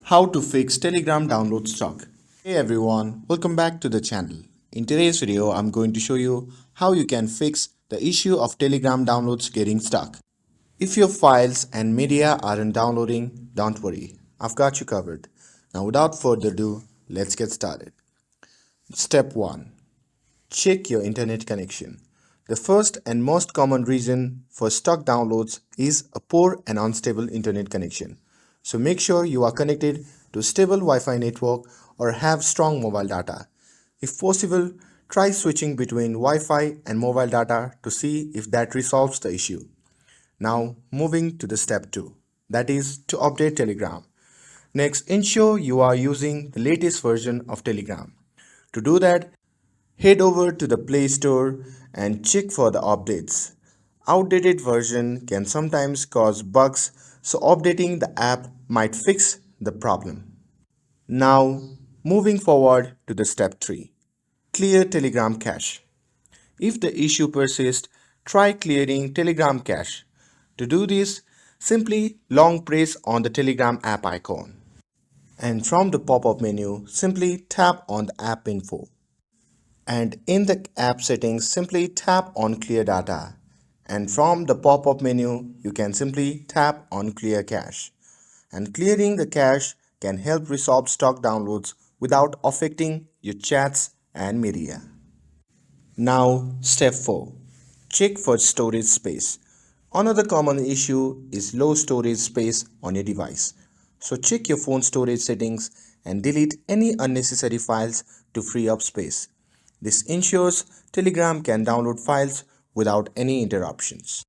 How to fix Telegram download stuck. Hey everyone, welcome back to the channel. In today's video, I'm going to show you how you can fix the issue of Telegram downloads getting stuck. If your files and media aren't downloading, don't worry, I've got you covered. Now without further ado, let's get started. Step 1. Check your internet connection. The first and most common reason for stuck downloads is a poor and unstable internet connection. So make sure you are connected to stable Wi-Fi network or have strong mobile data. If possible, try switching between Wi-Fi and mobile data to see if that resolves the issue. Now moving to the step 2, that is to update Telegram. Next, ensure you are using the latest version of Telegram. To do that, head over to the Play Store and check for the updates. Outdated version can sometimes cause bugs, so updating the app might fix the problem. Now, moving forward to the step 3. Clear Telegram cache. If the issue persists, try clearing Telegram cache. To do this, simply long press on the Telegram app icon. And from the pop-up menu, simply tap on the app info. And in the app settings, simply tap on clear data. And from the pop-up menu, you can simply tap on clear cache. And clearing the cache can help resolve stock downloads without affecting your chats and media. Now, step 4. Check for storage space. Another common issue is low storage space on your device. So check your phone storage settings and delete any unnecessary files to free up space. This ensures Telegram can download files without any interruptions.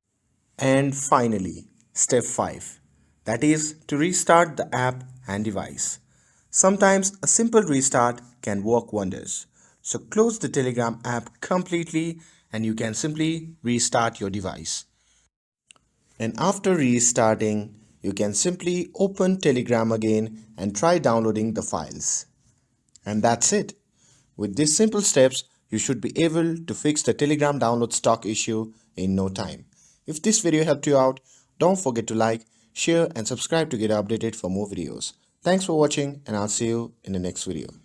And finally, step 5, that is to restart the app and device. Sometimes a simple restart can work wonders. So close the Telegram app completely and you can simply restart your device. And after restarting, you can simply open Telegram again and try downloading the files. And that's it. With these simple steps, you should be able to fix the Telegram download stock issue in no time. If this video helped you out, don't forget to like, share and subscribe to get updated for more videos. Thanks for watching and I'll see you in the next video.